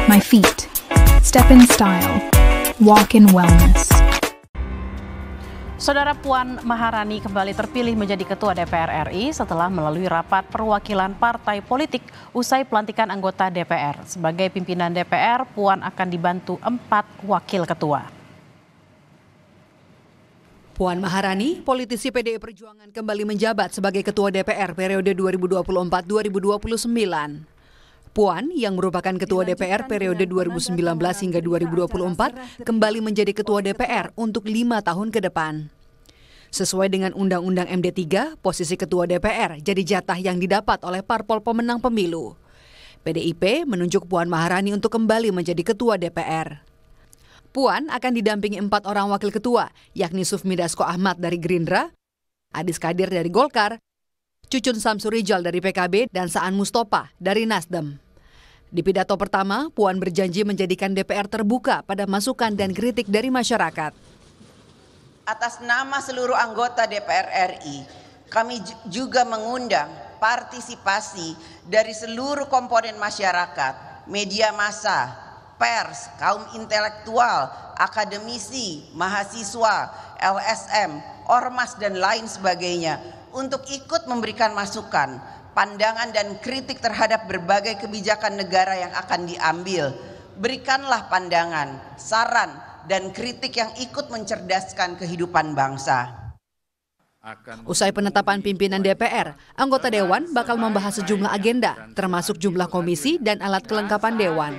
my feet. Step in style. Walk in wellness. Saudara Puan Maharani kembali terpilih menjadi Ketua DPR RI setelah melalui rapat perwakilan partai politik usai pelantikan anggota DPR. Sebagai pimpinan DPR, Puan akan dibantu 4 wakil ketua. Puan Maharani, politisi PDI Perjuangan, kembali menjabat sebagai Ketua DPR periode 2024-2029. Puan, yang merupakan Ketua DPR periode 2019 hingga 2024, kembali menjadi Ketua DPR untuk 5 tahun ke depan. Sesuai dengan Undang-Undang MD3, posisi Ketua DPR jadi jatah yang didapat oleh parpol pemenang pemilu. PDIP menunjuk Puan Maharani untuk kembali menjadi Ketua DPR. Puan akan didampingi 4 orang wakil ketua, yakni Sufmi Dasko Ahmad dari Gerindra, Adis Kadir dari Golkar, Cucun Samsurijal dari PKB, dan Saan Mustopa dari Nasdem. Di pidato pertama, Puan berjanji menjadikan DPR terbuka pada masukan dan kritik dari masyarakat. Atas nama seluruh anggota DPR RI, kami juga mengundang partisipasi dari seluruh komponen masyarakat, media massa, pers, kaum intelektual, akademisi, mahasiswa, LSM, ormas, dan lain sebagainya untuk ikut memberikan masukan, pandangan dan kritik terhadap berbagai kebijakan negara yang akan diambil. Berikanlah pandangan, saran, dan kritik yang ikut mencerdaskan kehidupan bangsa. Usai penetapan pimpinan DPR, anggota Dewan bakal membahas sejumlah agenda, termasuk jumlah komisi dan alat kelengkapan Dewan.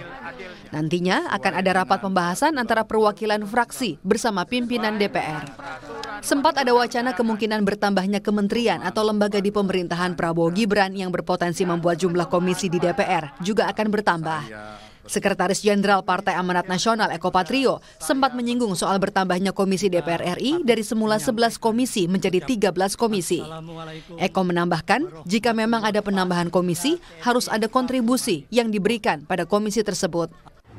Nantinya akan ada rapat pembahasan antara perwakilan fraksi bersama pimpinan DPR. Sempat ada wacana kemungkinan bertambahnya kementerian atau lembaga di pemerintahan Prabowo Gibran yang berpotensi membuat jumlah komisi di DPR juga akan bertambah. Sekretaris Jenderal Partai Amanat Nasional Eko Patrio sempat menyinggung soal bertambahnya komisi DPR RI dari semula 11 komisi menjadi 13 komisi. Eko menambahkan, jika memang ada penambahan komisi, harus ada kontribusi yang diberikan pada komisi tersebut.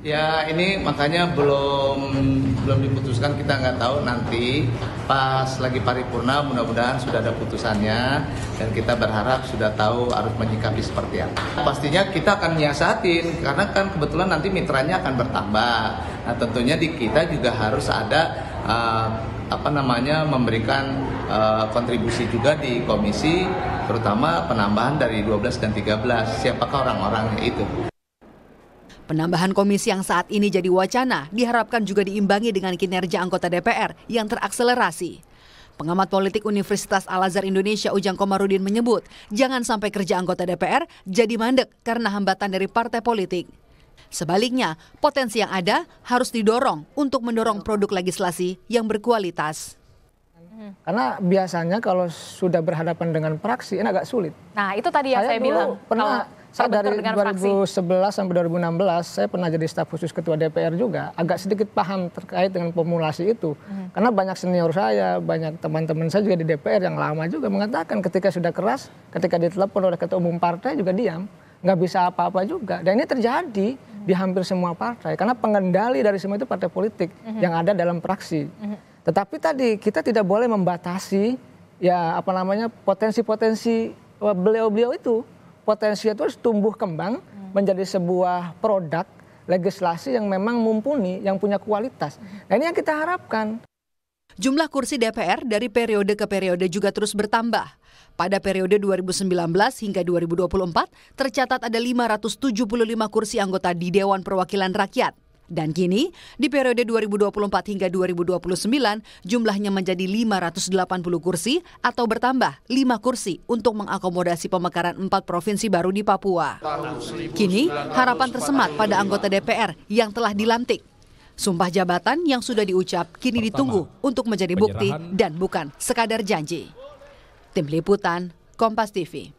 Ya, ini makanya belum diputuskan, kita nggak tahu nanti pas lagi paripurna mudah-mudahan sudah ada putusannya dan kita berharap sudah tahu harus menyikapi seperti apa. Pastinya kita akan nyiasatin karena kan kebetulan nanti mitranya akan bertambah. Nah, tentunya di kita juga harus ada memberikan kontribusi juga di komisi, terutama penambahan dari 12 dan 13. Siapakah orang-orangnya itu? Penambahan komisi yang saat ini jadi wacana diharapkan juga diimbangi dengan kinerja anggota DPR yang terakselerasi. Pengamat politik Universitas Al-Azhar Indonesia Ujang Komarudin menyebut, jangan sampai kerja anggota DPR jadi mandek karena hambatan dari partai politik. Sebaliknya, potensi yang ada harus didorong untuk mendorong produk legislasi yang berkualitas. Karena biasanya kalau sudah berhadapan dengan praksi ini agak sulit. Nah, itu tadi yang saya bilang. Saya dari 2011 sampai 2016 saya pernah jadi staf khusus ketua DPR juga, agak sedikit paham terkait dengan formulasi itu. Karena banyak senior saya, banyak teman-teman saya juga di DPR yang lama juga mengatakan ketika sudah keras, ketika ditelepon oleh ketua umum partai juga diam, nggak bisa apa-apa juga. Dan ini terjadi di hampir semua partai karena pengendali dari semua itu partai politik yang ada dalam praksi. Tetapi tadi kita tidak boleh membatasi potensi-potensi beliau-beliau itu. Potensi itu harus tumbuh kembang menjadi sebuah produk legislasi yang memang mumpuni, yang punya kualitas. Nah, ini yang kita harapkan. Jumlah kursi DPR dari periode ke periode juga terus bertambah. Pada periode 2019 hingga 2024 tercatat ada 575 kursi anggota di Dewan Perwakilan Rakyat. Dan kini, di periode 2024 hingga 2029, jumlahnya menjadi 580 kursi atau bertambah 5 kursi untuk mengakomodasi pemekaran 4 provinsi baru di Papua. Kini, harapan tersemat pada anggota DPR yang telah dilantik. Sumpah jabatan yang sudah diucap kini ditunggu untuk menjadi bukti dan bukan sekadar janji. Tim Liputan, Kompas TV.